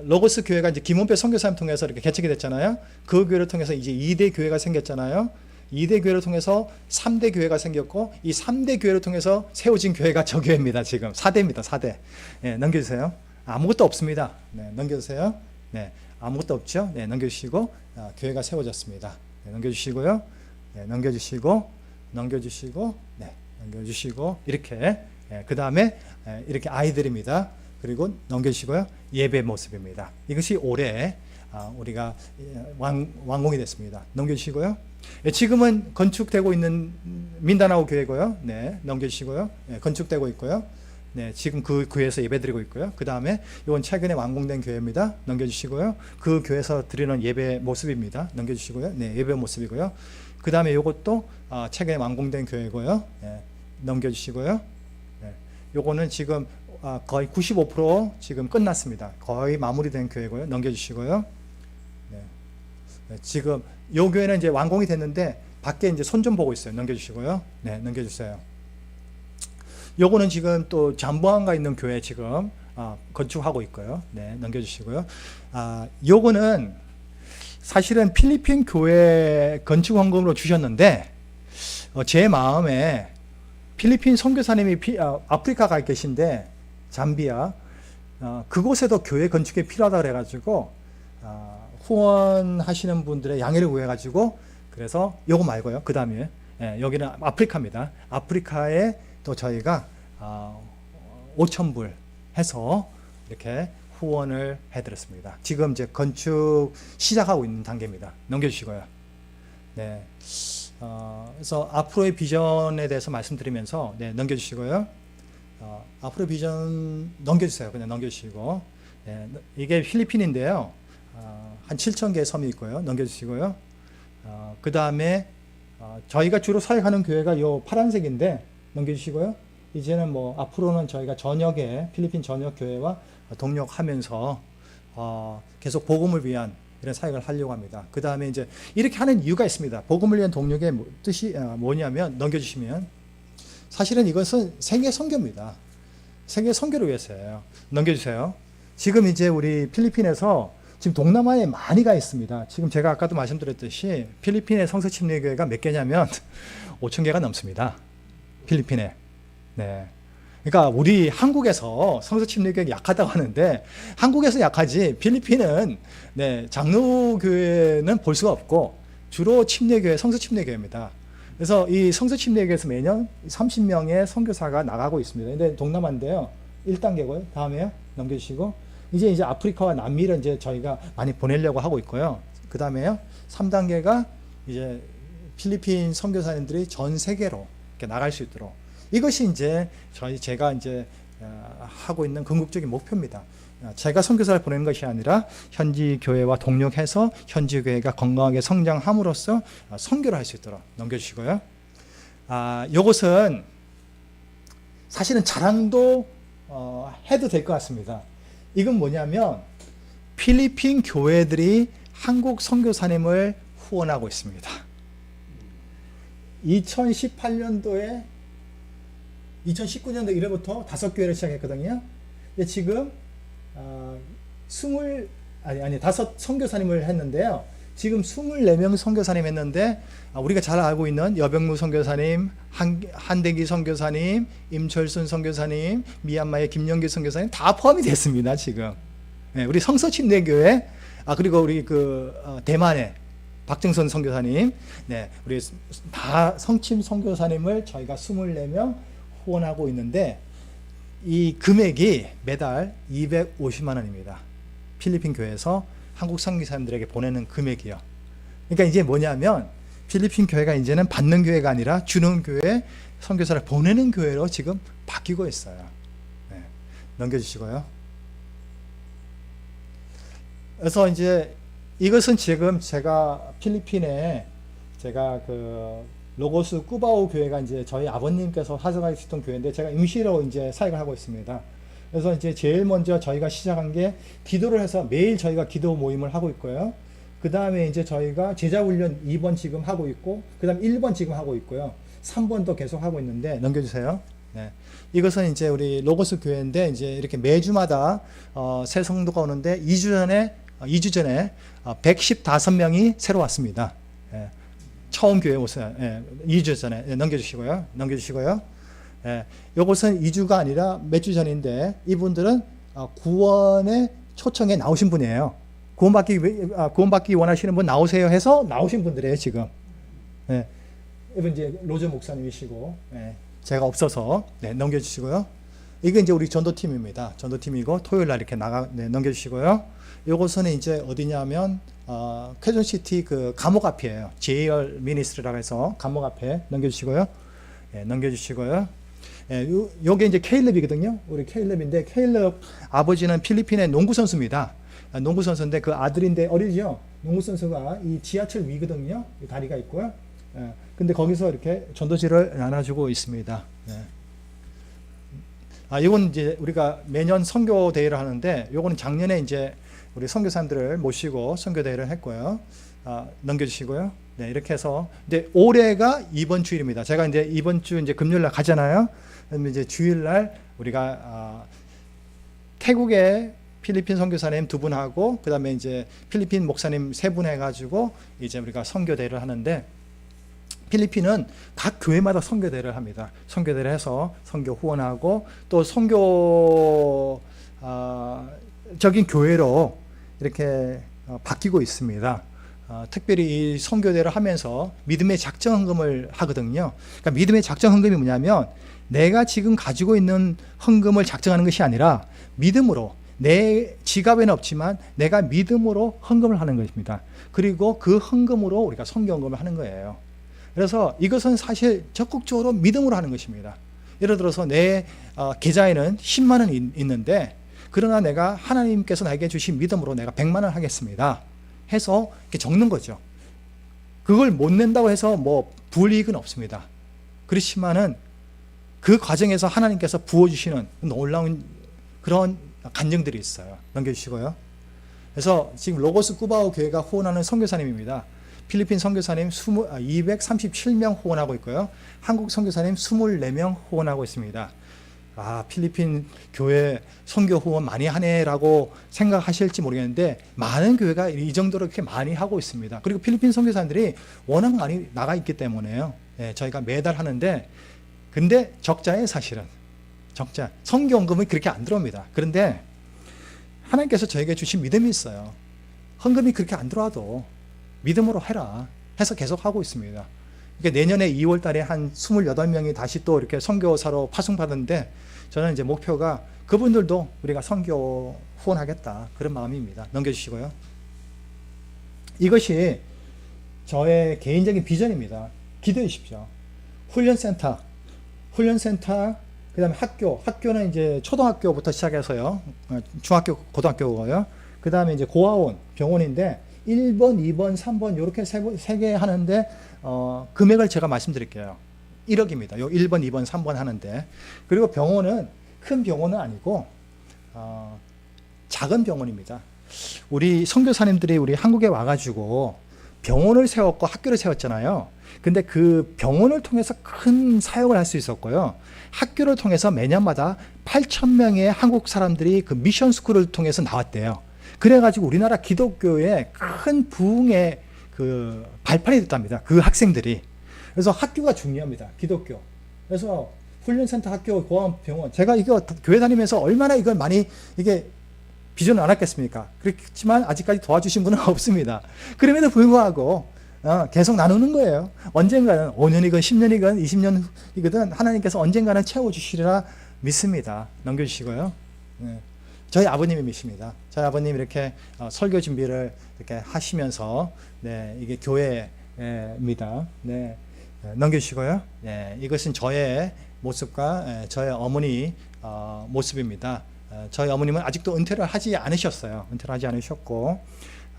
로고스 교회가 이제 김원표 선교사님 통해서 이렇게 개척이 됐잖아요. 그 교회를 통해서 이제 2대 교회가 생겼잖아요. 2대 교회를 통해서 3대 교회가 생겼고, 이 3대 교회를 통해서 세워진 교회가 저 교회입니다. 지금 4대입니다. 4대. 네, 넘겨주세요. 아무것도 없습니다. 네, 넘겨주세요. 네, 아무것도 없죠. 네, 넘겨주시고, 교회가 세워졌습니다. 네, 넘겨주시고요. 네, 넘겨주시고, 넘겨주시고, 네, 넘겨주시고, 이렇게. 네, 그 다음에 이렇게 아이들입니다. 그리고 넘겨주시고요. 예배 모습입니다. 이것이 올해 우리가 완공이 됐습니다. 넘겨주시고요. 지금은 건축되고 있는 민다나오 교회고요. 네, 넘겨주시고요. 네, 건축되고 있고요. 네, 지금 그 교회에서 예배드리고 있고요. 그 다음에 이건 최근에 완공된 교회입니다. 넘겨주시고요. 그 교회에서 드리는 예배 모습입니다. 넘겨주시고요. 네, 예배 모습이고요. 그 다음에 이것도 최근에 완공된 교회고요. 네, 넘겨주시고요. 네, 요거는 지금 거의 95% 지금 끝났습니다. 거의 마무리된 교회고요. 넘겨주시고요. 네. 네, 지금 요 교회는 이제 완공이 됐는데 밖에 이제 손 좀 보고 있어요. 넘겨주시고요. 네, 넘겨주세요. 요거는 지금 또 잠보안가 있는 교회 지금 건축하고 있고요. 네, 넘겨주시고요. 요거는 사실은 필리핀 교회 건축 헌금으로 주셨는데 제 마음에 필리핀 선교사님이 아프리카 가 계신데 잠비아 그곳에도 교회 건축이 필요하다 그래가지고 후원하시는 분들의 양해를 구해가지고 그래서 요거 말고요. 그 다음에 여기는 아프리카입니다. 아프리카에 또 저희가 5,000불 해서 이렇게 후원을 해드렸습니다. 지금 이제 건축 시작하고 있는 단계입니다. 넘겨주시고요. 네. 그래서 앞으로의 비전에 대해서 말씀드리면서 네, 넘겨주시고요. 앞으로의 비전 넘겨주세요. 그냥 넘겨주시고 네, 이게 필리핀인데요. 한 7,000개의 섬이 있고요. 넘겨주시고요. 그 다음에 저희가 주로 사역하는 교회가 요 파란색인데 넘겨주시고요. 이제는 뭐 앞으로는 저희가 전역에 필리핀 전역 교회와 동력하면서 계속 복음을 위한 이런 사역을 하려고 합니다. 그 다음에 이제 이렇게 하는 이유가 있습니다. 복음을 위한 동력의 뜻이 뭐냐면 넘겨주시면 사실은 이것은 세계 선교입니다. 세계 선교를 위해서예요. 넘겨주세요. 지금 이제 우리 필리핀에서 지금 동남아에 많이 가 있습니다. 지금 제가 아까도 말씀드렸듯이 필리핀의 성서침례교회가 몇 개냐면 5,000개가 넘습니다. 필리핀에. 네. 그러니까 우리 한국에서 성서침례교회가 약하다고 하는데 한국에서 약하지 필리핀은 네, 장로교회는 볼 수가 없고 주로 침례교회, 성서침례교회입니다. 그래서 이 성서침례교회에서 매년 30명의 선교사가 나가고 있습니다. 근데 동남아인데요. 1단계고요. 다음에요. 넘겨주시고 이제 아프리카와 남미를 이제 저희가 많이 보내려고 하고 있고요. 그 다음에요. 3단계가 이제 필리핀 선교사님들이 전 세계로 이렇게 나갈 수 있도록 이것이 이제 제가 이제 하고 있는 궁극적인 목표입니다. 제가 선교사를 보내는 것이 아니라 현지 교회와 동력해서 현지 교회가 건강하게 성장함으로써 선교를 할 수 있도록 넘겨주시고요. 이것은 사실은 자랑도 해도 될 것 같습니다. 이건 뭐냐면 필리핀 교회들이 한국 선교사님을 후원하고 있습니다. 2018년도에 2019년도 1회부터 5교회를 시작했거든요. 근데 지금 5 선교사님을 했는데요. 지금 24명 선교사님 했는데, 우리가 잘 알고 있는 여병무 선교사님, 한대기 선교사님, 임철순 선교사님, 미얀마의 김영기 선교사님 다 포함이 됐습니다. 지금. 네, 우리 성서침례교회, 그리고 우리 대만의 박정선 선교사님, 네, 우리 다 성침 선교사님을 저희가 24명 후원하고 있는데, 이 금액이 매달 250만 원입니다. 필리핀 교회에서 한국 선교사님들에게 보내는 금액이요. 그러니까 이제 뭐냐면 필리핀 교회가 이제는 받는 교회가 아니라 주는 교회, 선교사를 보내는 교회로 지금 바뀌고 있어요. 네, 넘겨주시고요. 그래서 이제 이것은 지금 제가 필리핀에 제가 로고스 꾸바오 교회가 이제 저희 아버님께서 사역하셨던 교회인데 제가 임시로 이제 사역을 하고 있습니다. 그래서 이제 제일 먼저 저희가 시작한 게 기도를 해서 매일 저희가 기도 모임을 하고 있고요. 그 다음에 이제 저희가 제자훈련 2번 지금 하고 있고, 그 다음 1번 지금 하고 있고요. 3번도 계속 하고 있는데, 넘겨주세요. 네. 이것은 이제 우리 로고스 교회인데, 이제 이렇게 매주마다, 새 성도가 오는데, 2주 전에 115명이 새로 왔습니다. 예. 처음 교회 오세요. 예. 2주 전에. 예. 넘겨주시고요. 예, 요것은 2주가 아니라 몇 주 전인데 이분들은 구원의 초청에 나오신 분이에요. 구원받기 원하시는 분 나오세요 해서 나오신 분들이에요 지금. 예, 이분 이제 로저 목사님이시고, 예, 제가 없어서. 네, 넘겨주시고요. 이게 이제 우리 전도팀입니다. 전도팀이고 토요일 날 이렇게 네, 넘겨주시고요. 요것은 이제 어디냐면 퀘존시티 감옥 앞이에요. JR 미니스트리라고 해서 감옥 앞에. 넘겨주시고요. 예, 넘겨주시고요. 예, 요게 이제 케일럽이거든요. 우리 케일럽인데, 케일럽 아버지는 필리핀의 농구 선수입니다. 농구 선수인데 그 아들인데 어리죠. 농구 선수가 이 지하철 위거든요. 이 다리가 있고요. 예, 근데 거기서 이렇게 전도지를 나눠주고 있습니다. 예. 이건 이제 우리가 매년 선교 대회를 하는데, 요거는 작년에 이제 우리 선교사님들을 모시고 선교 대회를 했고요. 넘겨주시고요. 네, 이렇게 해서 이제 올해가 이번 주일입니다. 제가 이제 이번 주 이제 금요일 날 가잖아요. 그러면 이제 주일 날 우리가 태국의 필리핀 선교사님 2분하고 그다음에 이제 필리핀 목사님 3분 해가지고 이제 우리가 선교대회를 하는데, 필리핀은 각 교회마다 선교대회를 합니다. 선교대회를 해서 선교 후원하고 또 선교 적인 교회로 이렇게 바뀌고 있습니다. 특별히 이 선교대를 하면서 믿음의 작정 헌금을 하거든요. 그러니까 믿음의 작정 헌금이 뭐냐면, 내가 지금 가지고 있는 헌금을 작정하는 것이 아니라 믿음으로, 내 지갑에는 없지만 내가 믿음으로 헌금을 하는 것입니다. 그리고 그 헌금으로 우리가 선교 헌금을 하는 거예요. 그래서 이것은 사실 적극적으로 믿음으로 하는 것입니다. 예를 들어서 내 계좌에는 10만 원 있는데, 그러나 내가 하나님께서 나에게 주신 믿음으로 내가 100만 원 하겠습니다 해서 이렇게 적는 거죠. 그걸 못 낸다고 해서 뭐 불이익은 없습니다. 그렇지만은 그 과정에서 하나님께서 부어주시는 놀라운 그런 간증들이 있어요. 넘겨주시고요. 그래서 지금 로고스 꾸바오 교회가 후원하는 선교사님입니다. 필리핀 선교사님 237명 후원하고 있고요. 한국 선교사님 24명 후원하고 있습니다. 필리핀 교회 선교 후원 많이 하네라고 생각하실지 모르겠는데, 많은 교회가 이 정도로 그렇게 많이 하고 있습니다. 그리고 필리핀 선교사님들이 워낙 많이 나가 있기 때문에요. 네, 저희가 매달 하는데, 근데 적자예요, 사실은. 적자. 선교헌금이 그렇게 안 들어옵니다. 그런데 하나님께서 저에게 주신 믿음이 있어요. 헌금이 그렇게 안 들어와도 믿음으로 해라 해서 계속 하고 있습니다. 내년에 2월 달에 한 28명이 다시 또 이렇게 선교사로 파송받았는데, 저는 이제 목표가 그분들도 우리가 선교 후원하겠다, 그런 마음입니다. 넘겨주시고요. 이것이 저의 개인적인 비전입니다. 기도해 주십시오. 훈련센터, 그 다음에 학교는 이제 초등학교부터 시작해서요. 중학교, 고등학교고요. 그 다음에 이제 고아원, 병원인데, 1번, 2번, 3번 이렇게 세 개 하는데, 금액을 제가 말씀드릴게요. 1억입니다. 요 1번, 2번, 3번 하는데. 그리고 병원은 큰 병원은 아니고 작은 병원입니다. 우리 선교사님들이 우리 한국에 와가지고 병원을 세웠고 학교를 세웠잖아요. 근데 그 병원을 통해서 큰 사역을 할 수 있었고요. 학교를 통해서 매년마다 8,000명의 한국 사람들이 그 미션 스쿨을 통해서 나왔대요. 그래가지고 우리나라 기독교에 큰 부흥의 그 발판이 됐답니다. 그 학생들이. 그래서 학교가 중요합니다. 기독교. 그래서 훈련센터, 학교, 고아원, 병원. 제가 이거 교회 다니면서 얼마나 이걸 많이 이게 비전을 안 했겠습니까? 그렇지만 아직까지 도와주신 분은 없습니다. 그럼에도 불구하고 계속 나누는 거예요. 언젠가는 5년이건 10년이건 20년이거든 하나님께서 언젠가는 채워주시리라 믿습니다. 넘겨주시고요. 네. 저희 아버님이십니다. 저희 아버님 이렇게 설교 준비를 이렇게 하시면서 네, 이게 교회입니다. 네. 넘겨주시고요. 네, 이것은 저의 모습과 저의 어머니 모습입니다. 저희 어머님은 아직도 은퇴를 하지 않으셨어요. 은퇴를 하지 않으셨고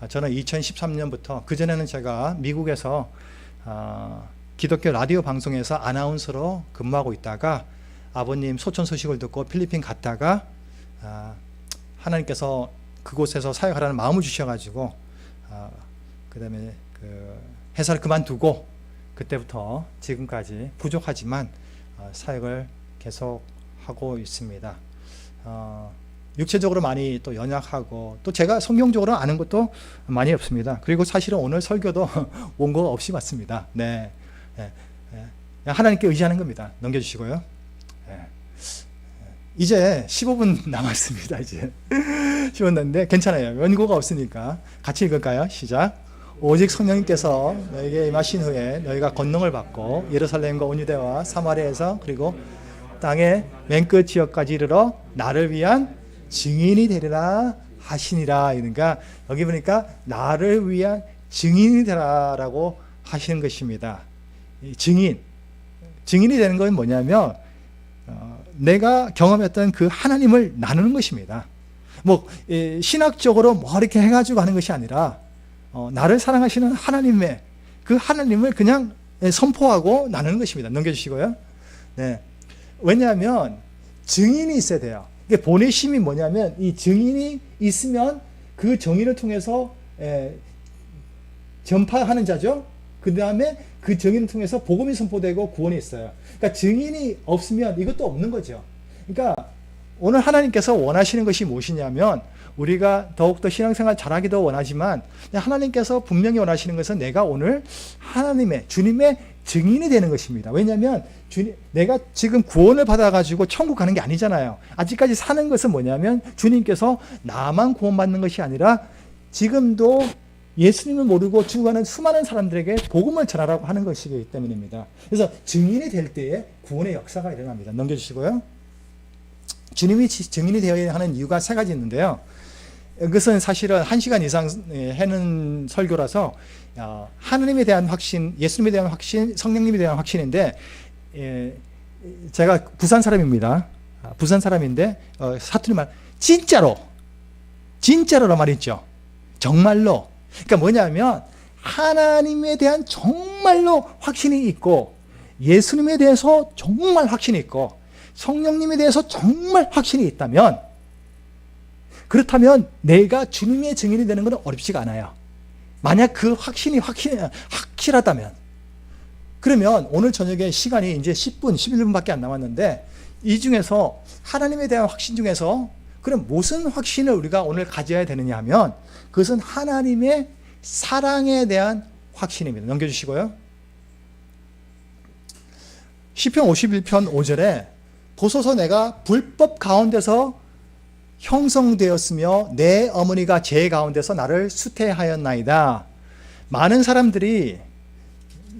저는 2013년부터 그전에는 제가 미국에서 기독교 라디오 방송에서 아나운서로 근무하고 있다가 아버님 소천 소식을 듣고 필리핀 갔다가 하나님께서 그곳에서 사역하라는 마음을 주셔가지고 그 다음에 그 회사를 그만두고 그때부터 지금까지 부족하지만 사역을 계속하고 있습니다. 육체적으로 많이 또 연약하고 또 제가 성경적으로 아는 것도 많이 없습니다. 그리고 사실은 오늘 설교도 원고 없이 왔습니다. 네, 하나님께 의지하는 겁니다. 넘겨주시고요. 이제 15분 남았습니다. 이제 15분 남았는데 괜찮아요. 원고가 없으니까 같이 읽을까요? 시작. 오직 성령님께서 너에게 임하신 후에 너희가 권능을 받고 예루살렘과 온 유대와 사마리아에서 그리고 땅의 맨 끝 지역까지 이르러 나를 위한 증인이 되리라 하시니라. 그러니까 여기 보니까 나를 위한 증인이 되라라고 하시는 것입니다. 증인이 되는 건 뭐냐면 내가 경험했던 그 하나님을 나누는 것입니다. 뭐 신학적으로 뭐 이렇게 해가지고 하는 것이 아니라 나를 사랑하시는 하나님의 그 하나님을 그냥 선포하고 나누는 것입니다. 넘겨주시고요. 네. 왜냐하면 증인이 있어야 돼요. 이게 보내심이 뭐냐면 이 증인이 있으면 그 정인을 통해서 전파하는 자죠. 그 다음에 그 증인을 통해서 복음이 선포되고 구원이 있어요. 그러니까 증인이 없으면 이것도 없는 거죠. 그러니까 오늘 하나님께서 원하시는 것이 무엇이냐면 우리가 더욱더 신앙생활 잘하기도 원하지만 하나님께서 분명히 원하시는 것은 내가 오늘 하나님의 주님의 증인이 되는 것입니다. 왜냐하면 내가 지금 구원을 받아가지고 천국 가는 게 아니잖아요. 아직까지 사는 것은 뭐냐면 주님께서 나만 구원받는 것이 아니라 지금도 예수님을 모르고 죽어가는 수많은 사람들에게 복음을 전하라고 하는 것이기 때문입니다. 그래서 증인이 될 때에 구원의 역사가 일어납니다. 넘겨주시고요. 주님이 증인이 되어야 하는 이유가 세 가지 있는데요. 그것은 사실은 1시간 이상 해는 설교라서 하나님에 대한 확신, 예수님에 대한 확신, 성령님에 대한 확신인데 제가 부산 사람입니다. 부산 사람인데 사투리 말 진짜로란 말이 있죠. 정말로. 그러니까 뭐냐면 하나님에 대한 정말로 확신이 있고 예수님에 대해서 정말 확신이 있고 성령님에 대해서 정말 확신이 있다면 그렇다면 내가 주님의 증인이 되는 것은 어렵지가 않아요. 만약 그 확신이 확실하다면 그러면 오늘 저녁에 시간이 이제 10분, 11분밖에 안 남았는데 이 중에서 하나님에 대한 확신 중에서 그럼 무슨 확신을 우리가 오늘 가져야 되느냐 하면 그것은 하나님의 사랑에 대한 확신입니다. 넘겨주시고요. 시편 51편 5절에 보소서 내가 불법 가운데서 형성되었으며 내 어머니가 죄 가운데서 나를 수태하였나이다. 많은 사람들이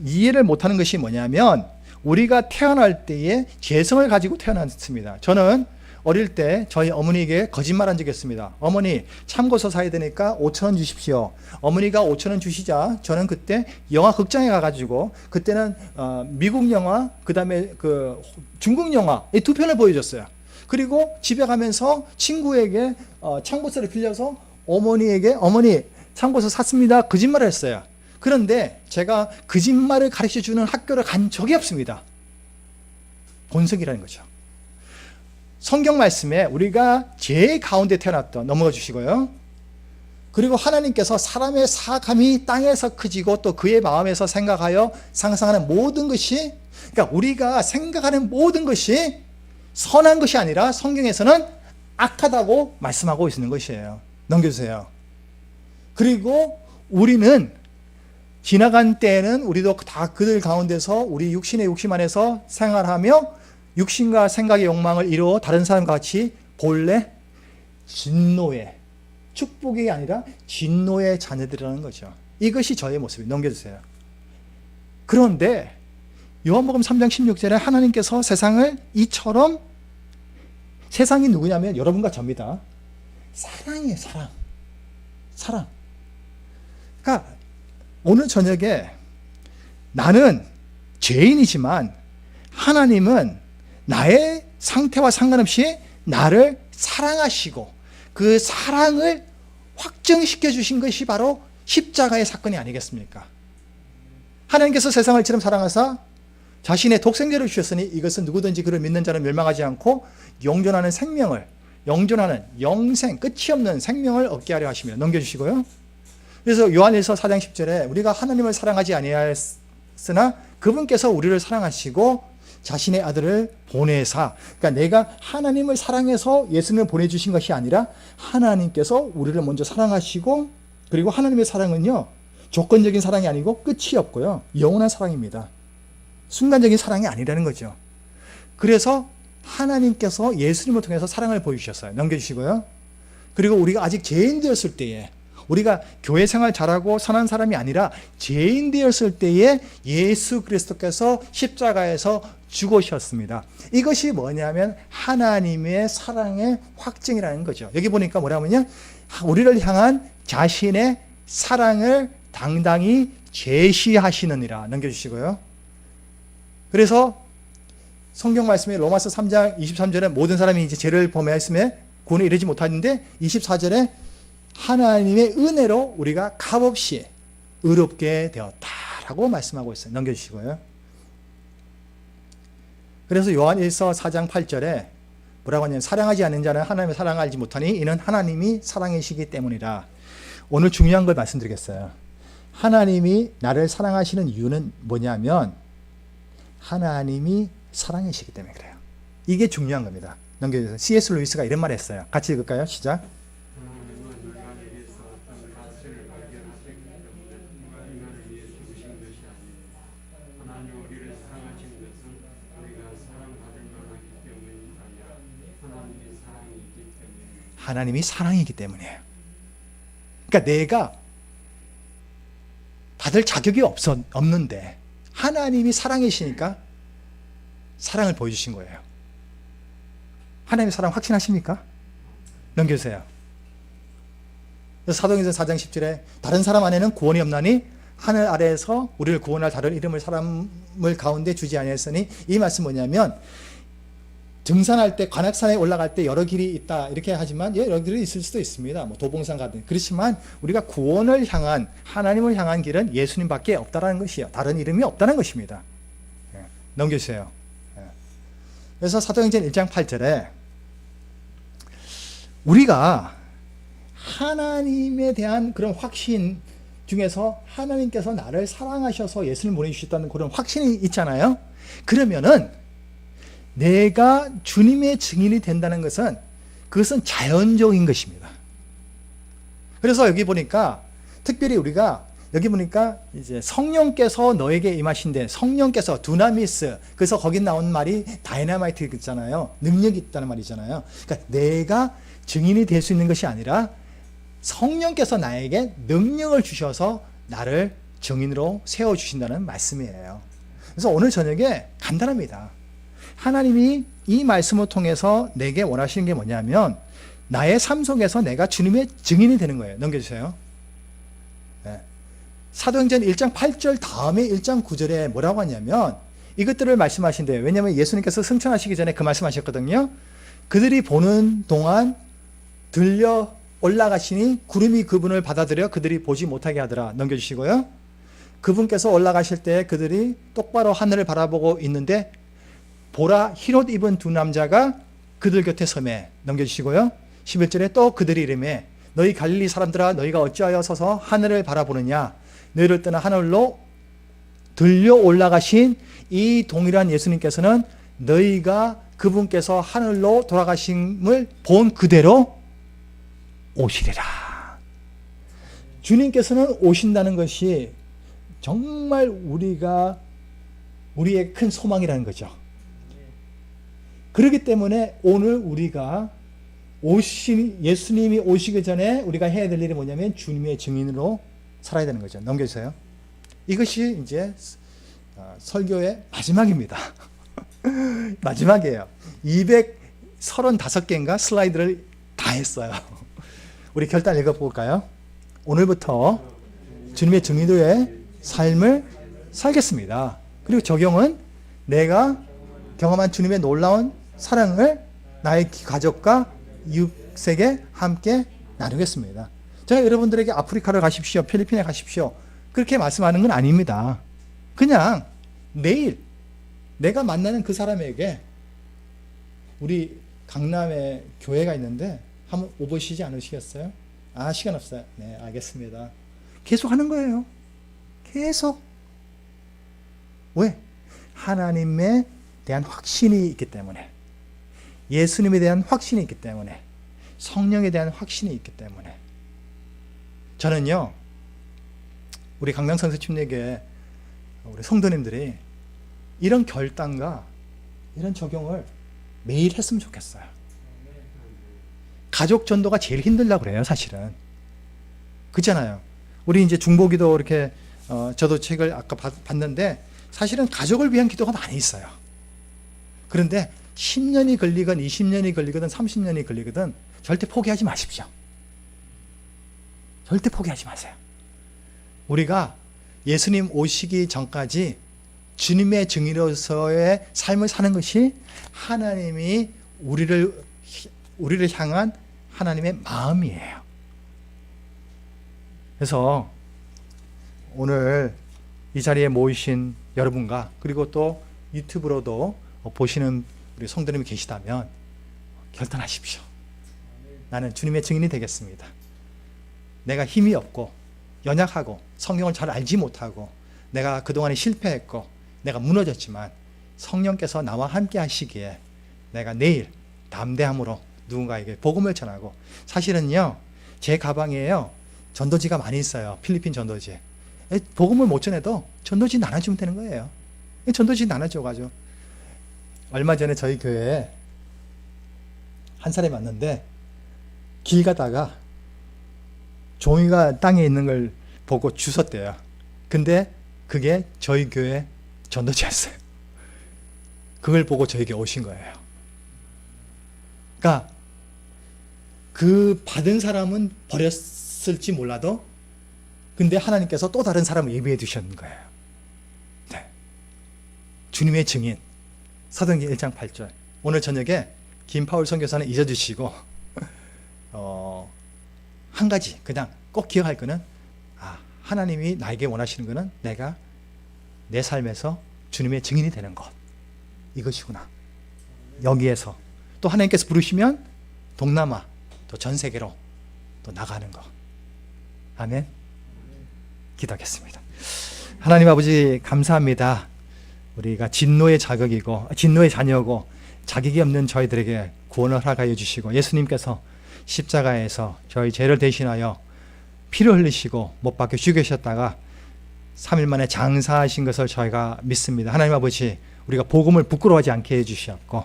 이해를 못하는 것이 뭐냐면 우리가 태어날 때에 죄성을 가지고 태어났습니다. 저는 어릴 때 저희 어머니에게 거짓말한 적이 있습니다. 어머니 참고서 사야 되니까 5,000원 주십시오. 어머니가 5,000원 주시자 저는 그때 영화 극장에 가가지고 그때는 미국 영화 그 다음에 그 중국 영화 이 두 편을 보여줬어요. 그리고 집에 가면서 친구에게 참고서를 빌려서 어머니에게 어머니 참고서 샀습니다. 거짓말을 했어요. 그런데 제가 거짓말을 가르쳐주는 학교를 간 적이 없습니다. 본성이라는 거죠. 성경 말씀에 우리가 죄 가운데 태어났던 넘어가 주시고요. 그리고 하나님께서 사람의 사감이 땅에서 커지고 또 그의 마음에서 생각하여 상상하는 모든 것이, 그러니까 우리가 생각하는 모든 것이 선한 것이 아니라 성경에서는 악하다고 말씀하고 있는 것이에요. 넘겨주세요. 그리고 우리는 지나간 때에는 우리도 다 그들 가운데서 우리 육신의 욕심 안에서 생활하며 육신과 생각의 욕망을 이루어 다른 사람과 같이 본래 진노의, 축복이 아니라 진노의 자녀들이라는 거죠. 이것이 저의 모습이. 넘겨주세요. 그런데 요한복음 3장 16절에 하나님께서 세상을 이처럼, 세상이 누구냐면 여러분과 저입니다. 사랑이에요. 사랑. 그러니까 오늘 저녁에 나는 죄인이지만 하나님은 나의 상태와 상관없이 나를 사랑하시고 그 사랑을 확증시켜 주신 것이 바로 십자가의 사건이 아니겠습니까? 하나님께서 세상을 이처럼 사랑하사 자신의 독생자를 주셨으니 이것은 누구든지 그를 믿는 자는 멸망하지 않고 영존하는 생명을, 영존하는 영생, 끝이 없는 생명을 얻게 하려 하시며. 넘겨주시고요. 그래서 요한일서 4장 10절에 우리가 하나님을 사랑하지 아니하였으나 그분께서 우리를 사랑하시고 자신의 아들을 보내사, 그러니까 내가 하나님을 사랑해서 예수님을 보내주신 것이 아니라 하나님께서 우리를 먼저 사랑하시고, 그리고 하나님의 사랑은요 조건적인 사랑이 아니고 끝이 없고요 영원한 사랑입니다. 순간적인 사랑이 아니라는 거죠. 그래서 하나님께서 예수님을 통해서 사랑을 보여주셨어요. 넘겨주시고요. 그리고 우리가 아직 죄인 되었을 때에, 우리가 교회 생활 잘하고 선한 사람이 아니라 죄인 되었을 때에 예수 그리스도께서 십자가에서 죽으셨습니다. 이것이 뭐냐면 하나님의 사랑의 확증이라는 거죠. 여기 보니까 뭐라면요, 우리를 향한 자신의 사랑을 당당히 제시하시느니라. 넘겨주시고요. 그래서 성경 말씀에 로마서 3장 23절에 모든 사람이 이제 죄를 범하였음에 구원에 이르지 못하는데 24절에 하나님의 은혜로 우리가 값없이 의롭게 되었다라고 말씀하고 있어요. 넘겨주시고요. 그래서 요한일서 4장 8절에 뭐라고 하냐면 사랑하지 않는 자는 하나님의 사랑을 알지 못하니 이는 하나님이 사랑이시기 때문이라. 오늘 중요한 걸 말씀드리겠어요. 하나님이 나를 사랑하시는 이유는 뭐냐면 하나님이 사랑이시기 때문에 그래요. 이게 중요한 겁니다. 넘겨주세요. C.S. 루이스가 이런 말을 했어요. 같이 읽을까요? 시작. 하나님이 사랑이기 때문이에요. 그러니까 내가 받을 자격이 없는데 하나님이 사랑이시니까 사랑을 보여주신 거예요. 하나님의 사랑 확신하십니까? 넘겨주세요. 그래서 사도행전 4장 10절에 다른 사람 안에는 구원이 없나니 하늘 아래에서 우리를 구원할 다른 이름을 사람을 가운데 주지 아니하였으니, 이 말씀 뭐냐면 등산할 때 관악산에 올라갈 때 여러 길이 있다 이렇게 하지만 여러 길이 있을 수도 있습니다. 뭐 도봉산 가든. 그렇지만 우리가 구원을 향한, 하나님을 향한 길은 예수님밖에 없다라는 것이요. 다른 이름이 없다는 것입니다. 넘겨주세요. 그래서 사도행전 1장 8절에 우리가 하나님에 대한 그런 확신 중에서 하나님께서 나를 사랑하셔서 예수님을 보내주셨다는 그런 확신이 있잖아요. 그러면은 내가 주님의 증인이 된다는 것은 그것은 자연적인 것입니다. 그래서 여기 보니까 특별히 우리가 여기 보니까 이제 성령께서 너에게 임하신데, 성령께서 두나미스, 그래서 거기 나온 말이 다이나마이트 있잖아요. 능력이 있다는 말이잖아요. 그러니까 내가 증인이 될 수 있는 것이 아니라 성령께서 나에게 능력을 주셔서 나를 증인으로 세워주신다는 말씀이에요. 그래서 오늘 저녁에 간단합니다. 하나님이 이 말씀을 통해서 내게 원하시는 게 뭐냐면 나의 삶 속에서 내가 주님의 증인이 되는 거예요. 넘겨주세요. 네. 사도행전 1장 8절 다음에 1장 9절에 뭐라고 하냐면 이것들을 말씀하신대요. 왜냐하면 예수님께서 승천하시기 전에 그 말씀하셨거든요. 그들이 보는 동안 들려 올라가시니 구름이 그분을 받아들여 그들이 보지 못하게 하더라. 넘겨주시고요. 그분께서 올라가실 때 그들이 똑바로 하늘을 바라보고 있는데 보라, 흰옷 입은 두 남자가 그들 곁에 서매. 넘겨주시고요. 11절에 또 그들이 이르매 너희 갈릴리 사람들아 너희가 어찌하여 서서 하늘을 바라보느냐. 너희를 떠나 하늘로 들려 올라가신 이 동일한 예수님께서는 너희가 그분께서 하늘로 돌아가심을 본 그대로 오시리라. 주님께서는 오신다는 것이 정말 우리의 큰 소망이라는 거죠. 그렇기 때문에 오늘 우리가 예수님이 오시기 전에 우리가 해야 될 일이 뭐냐면 주님의 증인으로 살아야 되는 거죠. 넘겨주세요. 이것이 이제 설교의 마지막입니다. 마지막이에요. 235개인가 슬라이드를 다 했어요. 우리 결단 읽어볼까요? 오늘부터 주님의 증인으로의 삶을 살겠습니다. 그리고 적용은 내가 경험한 주님의 놀라운 사랑을 나의 가족과 이웃에게 함께 나누겠습니다. 제가 여러분들에게 아프리카를 가십시오, 필리핀에 가십시오 그렇게 말씀하는 건 아닙니다. 그냥 내일 내가 만나는 그 사람에게 우리 강남에 교회가 있는데 한번 오보시지 않으시겠어요? 시간 없어요. 네, 알겠습니다. 계속 하는 거예요. 계속. 왜? 하나님에 대한 확신이 있기 때문에, 예수님에 대한 확신이 있기 때문에, 성령에 대한 확신이 있기 때문에. 저는요, 우리 강명선수침례교회 우리 성도님들이 이런 결단과 이런 적용을 매일 했으면 좋겠어요. 가족 전도가 제일 힘들다고 그래요, 사실은. 그렇잖아요. 우리 이제 중보기도 이렇게 저도 책을 아까 봤는데 사실은 가족을 위한 기도가 많이 있어요. 그런데 10년이 걸리건 20년이 걸리거든 30년이 걸리거든 절대 포기하지 마십시오. 절대 포기하지 마세요. 우리가 예수님 오시기 전까지 주님의 증인으로서의 삶을 사는 것이 하나님이 우리를 향한 하나님의 마음이에요. 그래서 오늘 이 자리에 모이신 여러분과 그리고 또 유튜브로도 보시는 우리 성도님이 계시다면 결단하십시오. 나는 주님의 증인이 되겠습니다. 내가 힘이 없고 연약하고 성경을 잘 알지 못하고 내가 그동안에 실패했고 내가 무너졌지만 성령께서 나와 함께 하시기에 내가 내일 담대함으로 누군가에게 복음을 전하고, 사실은요 제 가방에요 전도지가 많이 있어요. 필리핀 전도지. 복음을 못 전해도 전도지 나눠주면 되는 거예요. 전도지 나눠줘가지고. 얼마 전에 저희 교회에 한 사람이 왔는데 길 가다가 종이가 땅에 있는 걸 보고 주웠대요. 근데 그게 저희 교회 전도지였어요. 그걸 보고 저에게 오신 거예요. 그러니까 그 받은 사람은 버렸을지 몰라도 근데 하나님께서 또 다른 사람을 예비해 두셨는 거예요. 네. 주님의 증인 사도행전 1장 8절. 오늘 저녁에 김파울 선교사는 잊어주시고 한 가지 그냥 꼭 기억할 거는 하나님이 나에게 원하시는 거는 내가 내 삶에서 주님의 증인이 되는 것, 이것이구나. 여기에서 또 하나님께서 부르시면 동남아 또 전 세계로 또 나가는 것. 아멘. 기도하겠습니다. 하나님 아버지 감사합니다. 우리가 진노의 자녀고 자격이 없는 저희들에게 구원을 허락하여 주시고 예수님께서 십자가에서 저희 죄를 대신하여 피를 흘리시고 못 박혀 죽으셨다가 3일 만에 장사하신 것을 저희가 믿습니다. 하나님 아버지 우리가 복음을 부끄러워하지 않게 해주시옵고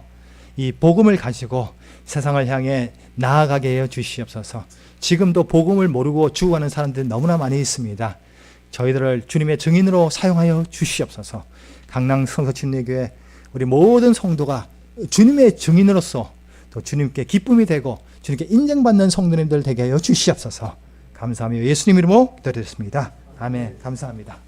이 복음을 가지고 세상을 향해 나아가게 해 주시옵소서. 지금도 복음을 모르고 죽어가는 사람들이 너무나 많이 있습니다. 저희들을 주님의 증인으로 사용하여 주시옵소서. 강남 성서침례교회 우리 모든 성도가 주님의 증인으로서 또 주님께 기쁨이 되고 주님께 인정받는 성도님들 되게 하여 주시옵소서. 감사하며 예수님 이름으로 기도드렸습니다. 아멘. 감사합니다.